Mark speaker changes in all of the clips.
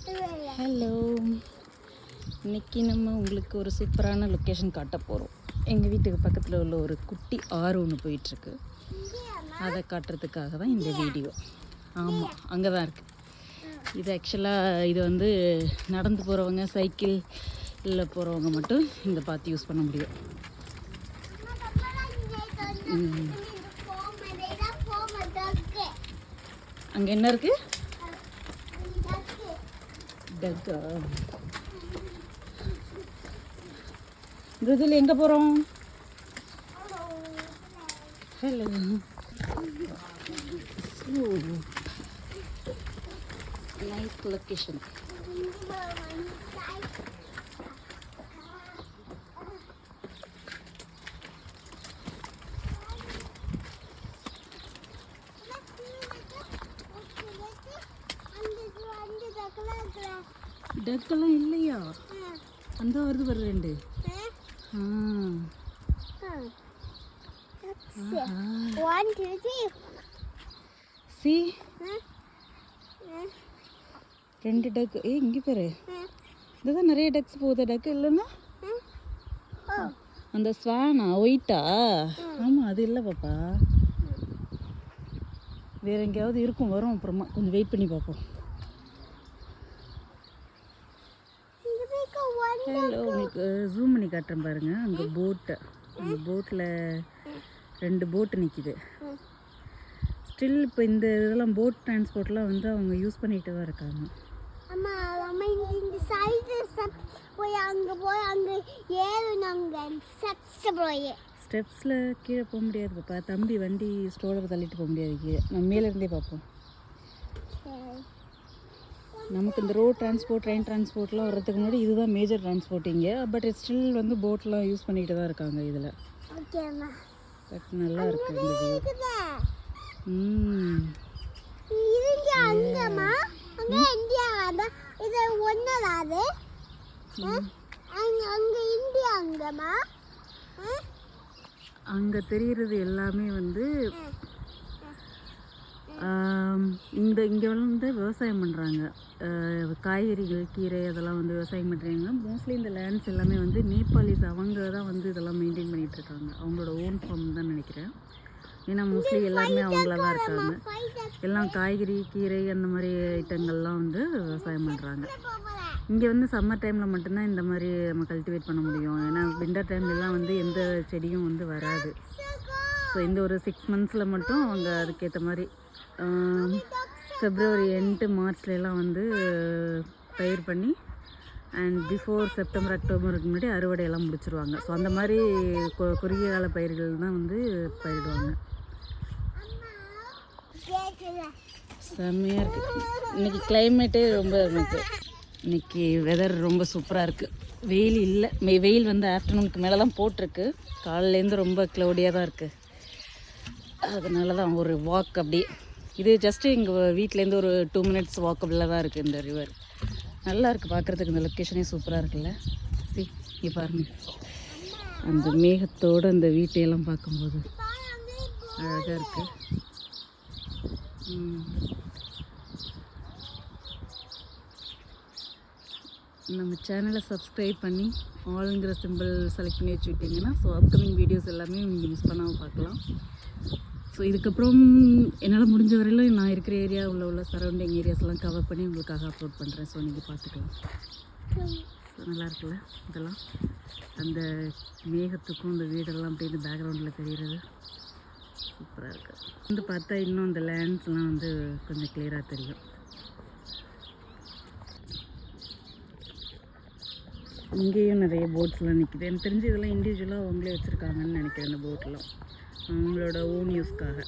Speaker 1: Hello, இன்றைக்கி நம்ம உங்களுக்கு ஒரு சூப்பரான லொக்கேஷன் காட்ட போகிறோம். எங்கள் வீட்டுக்கு பக்கத்தில் உள்ள ஒரு குட்டி ஆறு ஒன்று போயிட்டுருக்கு. அதை காட்டுறதுக்காக தான் இந்த வீடியோ. ஆமாம், அங்கே தான் இருக்குது. இது ஆக்சுவலாக இது வந்து நடந்து போகிறவங்க, சைக்கிள் இல்லை போகிறவங்க மட்டும் இந்த பார்த்து யூஸ் பண்ண முடியும். அங்கே என்ன இருக்குது? டக்கா. இதில் எங்கே போகிறோம்? ஹலோ. Nice location. டக்கெல்லாம் இல்லையா? அந்த வருது வர ரெண்டு. சி ரெண்டு டக்கு. இங்கே பேரு இதுதான் நிறைய டக்ஸ் போகுது. டக்கு இல்லைன்னா அந்த ஸ்வானா ஒயிட்டா? ஆமாம், அது இல்லை பாப்பா. வேற எங்கேயாவது இருக்கும், வரும். அப்புறமா கொஞ்சம் வெயிட் பண்ணி பார்ப்போம். ஹலோ, உங்களுக்கு ஜூம் பண்ணி காட்டுறேன் பாருங்கள். அங்கே போட்டு, அந்த போட்டில் ரெண்டு போட்டு நிற்கிது. ஸ்டில் இப்போ இந்த இதெல்லாம் போட் டிரான்ஸ்போர்ட்லாம் வந்து அவங்க யூஸ் பண்ணிகிட்டு தான் இருக்காங்க. ஸ்டெப்ஸில் கீழே போக முடியாது பாப்பா. தம்பி வண்டி ஸ்டோலர் தள்ளிட்டு போக முடியாது கீழே. நம்ம மேலேருந்தே பார்ப்போம். நமக்கு இந்த ரோட் டிரான்ஸ்போர்ட், ட்ரெயின் டிரான்ஸ்போர்ட்லாம் வர்றதுக்கு முன்னாடி இதுதான் மேஜர் டிரான்ஸ்போர்ட்டிங்க. பட் ஸ்டில் வந்து போட்லாம் யூஸ் பண்ணிக்கிட்டு தான் இருக்காங்க இதில். பட் நல்லா இருக்கு இந்த வியூ. அங்கே தெரிகிறது எல்லாமே வந்து இங்கே வந்து விவசாயம் பண்ணுறாங்க. காய்கறிகள், கீரை அதெல்லாம் வந்து விவசாயம் பண்ணுறாங்க. மோஸ்ட்லி இந்த லேண்ட்ஸ் எல்லாமே வந்து நேபாளிஸ் அவங்க தான் வந்து இதெல்லாம் மெயின்டைன் பண்ணிகிட்ருக்காங்க. அவங்களோட ஓன் ஃபார்ம் தான் நினைக்கிறேன். ஏன்னா மோஸ்ட்லி எல்லாருமே அவங்கள தான் இருக்காங்க. எல்லாம் காய்கறி, கீரை அந்த மாதிரி ஐட்டங்கள்லாம் வந்து விவசாயம் பண்ணுறாங்க. இங்கே வந்து சம்மர் டைமில் மட்டும்தான் இந்த மாதிரி நம்ம கல்டிவேட் பண்ண முடியும். ஏன்னா விண்டர் டைம்லலாம் வந்து எந்த செடியும் வந்து வராது. ஸோ இந்த ஒரு 6 மந்த்ஸில் மட்டும் அவங்க அதுக்கேற்ற மாதிரி February எண்டு மார்ச்லாம் வந்து பயிர் பண்ணி அண்ட் பிஃபோர் செப்டம்பர், அக்டோபருக்கு முன்னாடி அறுவடையெல்லாம் முடிச்சிருவாங்க. ஸோ அந்த மாதிரி குறுகிய கால பயிர்கள் தான் வந்து பயிரிடுவாங்க. செம்மையாக இருக்குது. இன்றைக்கி கிளைமேட்டே ரொம்ப இருக்குது. இன்றைக்கி வெதர் ரொம்ப சூப்பராக இருக்குது. வெயில் இல்லை. வெயில் வந்து ஆஃப்டர்நூனுக்கு மேலே தான் போட்டிருக்கு. காலையிலேருந்து ரொம்ப க்ளௌடியாக தான் இருக்குது. அதனால தான் ஒரு வாக் அப்படியே. இது ஜஸ்ட்டு எங்கள் வீட்டிலேருந்து ஒரு 2 minutes வாக்கபிளாக தான் இருக்குது இந்த ரிவர். நல்லா இருக்குது பார்க்குறதுக்கு. இந்த லொக்கேஷனே சூப்பராக இருக்குல்ல. இங்கே பாருங்கள், அந்த மேகத்தோடு அந்த வீட்டையெல்லாம் பார்க்கும்போது அழகாக இருக்குது. நம்ம சேனலை சப்ஸ்கிரைப் பண்ணி ஆளுங்கிற சிம்பிள் செலக்ட் பண்ணி வச்சுக்கிட்டிங்கன்னா ஸோ அப்கமிங் வீடியோஸ் எல்லாமே நீங்கள் மிஸ் பண்ணாமல் பார்க்கலாம். ஸோ இதுக்கப்புறம் என்னால் முடிஞ்ச வரையிலும் நான் இருக்கிற ஏரியா உள்ள சரௌண்டிங் ஏரியாஸ்லாம் கவர் பண்ணி உங்களுக்காக அப்லோட் பண்ணுறேன். ஸோ நீங்கள் பார்த்துக்கலாம். ஸோ நல்லா இருக்குல்ல இதெல்லாம்? அந்த மேகத்துக்கும் இந்த வீடெல்லாம் அப்படியே இந்த பேக்ரவுண்டில் தெரிகிறது சூப்பராக இருக்குது. வந்து பார்த்தா இன்னும் அந்த லேண்ட்ஸ்லாம் வந்து கொஞ்சம் கிளியராக தெரியும். இங்கேயும் நிறைய போட்ஸ்லாம் நிற்கிது. எனக்கு தெரிஞ்சு இதெல்லாம் இண்டிவிஜுவலாக அவங்களே வச்சுருக்காங்கன்னு நினைக்கிறேன். இந்த போட்டெலாம் அவங்களோட ஓன் யூஸ்க்காக.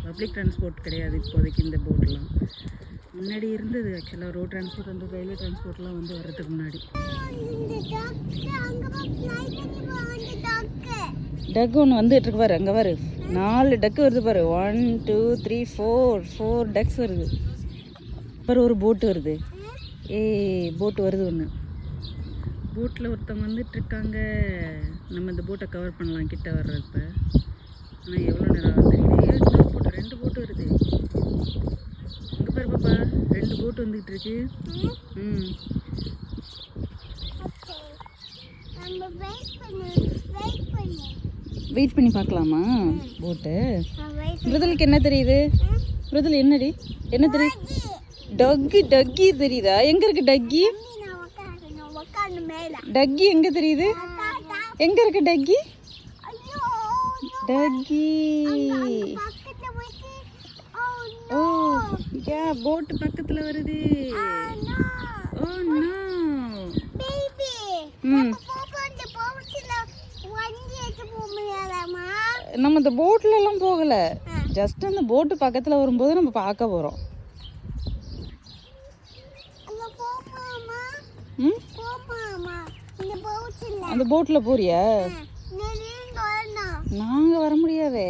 Speaker 1: பப்ளிக் டிரான்ஸ்போர்ட் கிடையாது இப்போதைக்கு இந்த போட்லாம். முன்னாடி இருந்தது ஆக்சுவலாக ரோட் டிரான்ஸ்போர்ட், அந்த ரயில்வே டிரான்ஸ்போர்ட்லாம் வந்து வர்றதுக்கு முன்னாடி. டக்கு ஒன்று வந்துட்டுருக்கு பாரு. அங்கே பாரு 4 டக்கு வருது பாரு. 1 2 3 4 டக்ஸ் வருது பாரு. ஒரு போட்டு வருது. போட்டு வருது ஒன்று. போட்டில் ஒருத்தவங்க வந்துட்டுருக்காங்க. நம்ம இந்த போட்டை கவர் பண்ணலாம் கிட்ட வர்றப்ப. ஆனால் எவ்வளோ நேரம் தெரியல. 2 போட்டு வருது. அங்கே பாரு பாப்பா, 2 போட் வந்துகிட்டு இருக்கு. ம் வெயிட் பண்ணி பார்க்கலாமா போட்டு? மிருதலுக்கு என்ன தெரியுது? மிருதல் என்னடி என்ன தெரியுது? டக்கி தெரியுதா? எங்க இருக்கு டக்கி? டக்கி எங்க தெரியுது? எங்க இருக்கு டக்கி? டக்கி ஓ யா, போட் பக்கத்துல வருது. ஓ நோ நம்ம இந்த போட்ல எல்லாம் போகல, ஜஸ்ட் அந்த போட்டு பக்கத்துல வரும்போது நம்ம பார்க்க போறோம். அந்த போட்ல போறியா? நாங்க வர முடியாதே.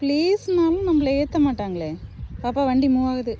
Speaker 1: ப்ளீஸ்னாலும் நம்மள ஏத்த மாட்டாங்களே. பாப்பா வண்டி மூவ் ஆகுது.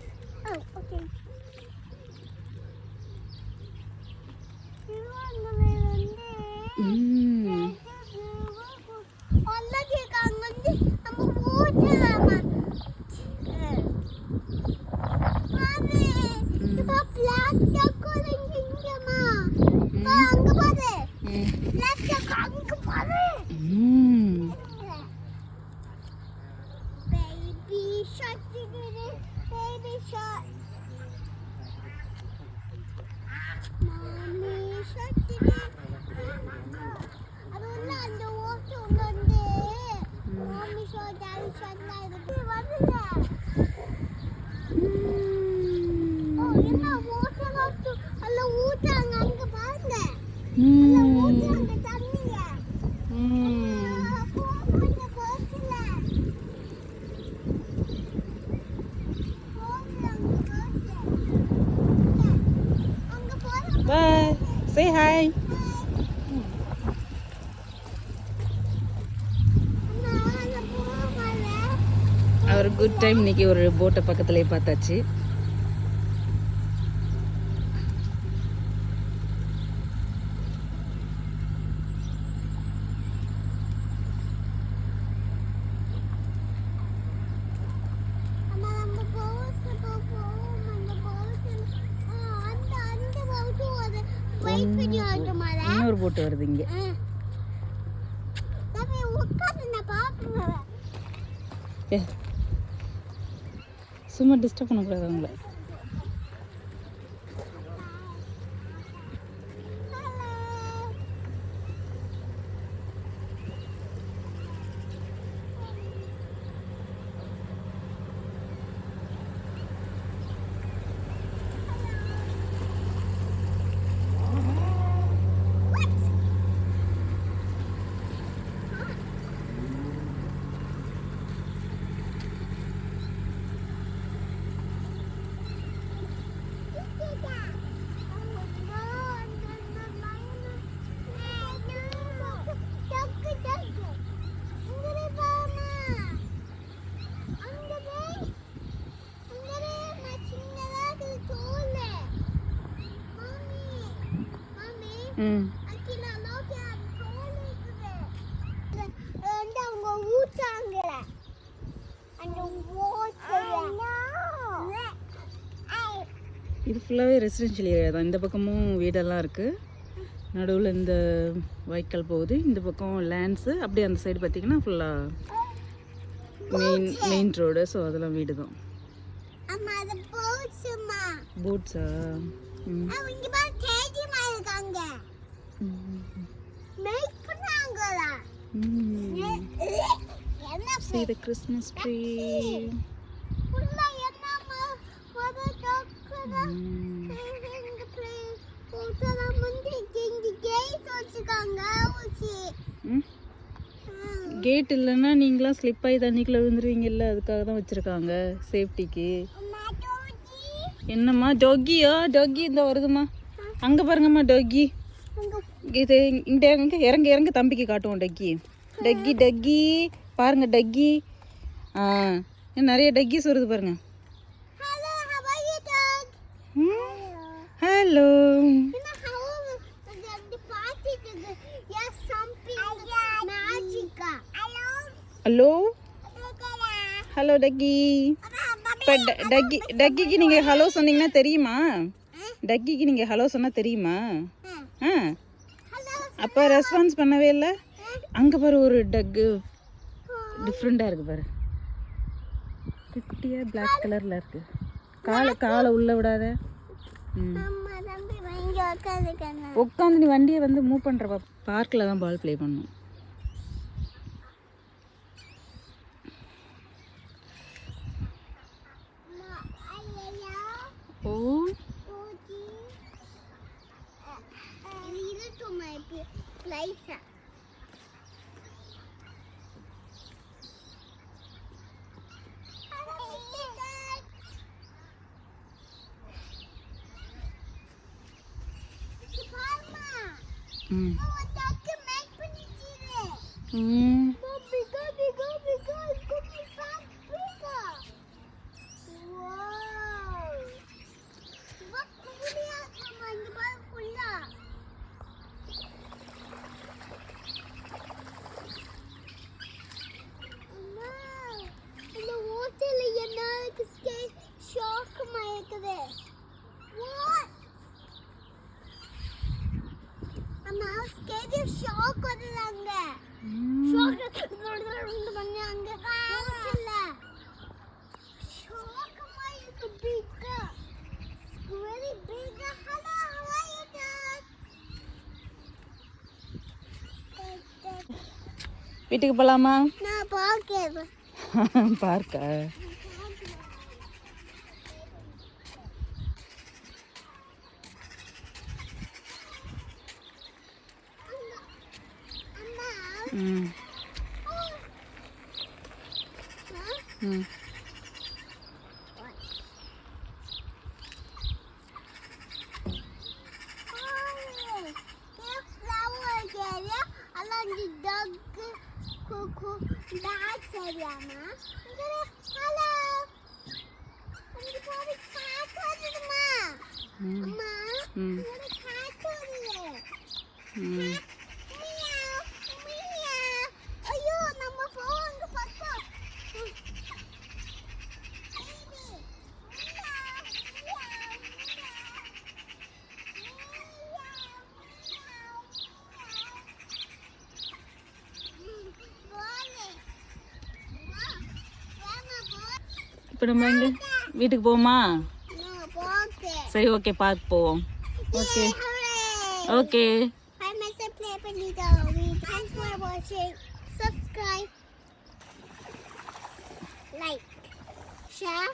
Speaker 1: Bye. Say hi. ஒரு குட் டைம் இன்னைக்கு ஒரு போட்டை பக்கத்துலேயே பார்த்தாச்சு. இன்னொரு போட்டு வருது இங்க. சும்மா டிஸ்டர்ப் பண்ணக்கூடாது அவங்கள. இது ஃபுல்லாகவே ரெசிடென்ஷியல் ஏரியா தான். இந்த பக்கமும் வீடெல்லாம் இருக்குது, நடுவில் இந்த வாய்க்கால் போகுது, இந்த பக்கம் லேண்ட்ஸு, அப்படியே அந்த சைடு பார்த்திங்கன்னா ஃபுல்லாக மெயின் ரோடு. ஸோ அதெல்லாம் வீடு தான். போட்ஸா? See the Christmas tree. Gate இல்லைன்னா நீங்களாம் ஸ்லிப் ஆகி தண்ணிக்குள்ள விழுந்துருவீங்கல்ல, அதுக்காக தான் வச்சுருக்காங்க, சேஃப்டிக்கு. என்னம்மா டொக்கியா? டொக்கி இந்த வருதுமா, அங்கே பாருங்கம்மா டொக்கி. இது இங்கே இறங்க இறங்க தம்பிக்கு காட்டுவோம் டக்கி. டக்கி டக்கி பாருங்க டக்கி. நிறைய டக்கிஸ் வருது பாருங்க. Hello hello
Speaker 2: hello Ducky. இப்போ டக்கிக்கு நீங்கள் ஹலோ சொன்னீங்கன்னா தெரியுமா? டக்கிக்கு நீங்கள் ஹலோ சொன்னால் தெரியுமா? ஆ அப்போ ரெஸ்பான்ஸ் பண்ணவே இல்லை. அங்கே பாரு ஒரு டக்கு டிஃப்ரெண்ட்டாக இருக்குது பாரு. குட்டியாக பிளாக் கலரில் இருக்குது. காலை உள்ளே விடாத. உட்காந்து நீ வண்டியை வந்து மூவ் பண்ணுறப்ப பார்க்கில் தான் பால் ப்ளே பண்ணும். ஓ வீட்டுக்கு போகலாமா? பார்க்கா? ம் ம் இப்போ நம்ம எங்கே வீட்டுக்கு போவோமா? சரி ஓகே பார்க் போவோம். Okay okay.
Speaker 3: Subscribe, like, share.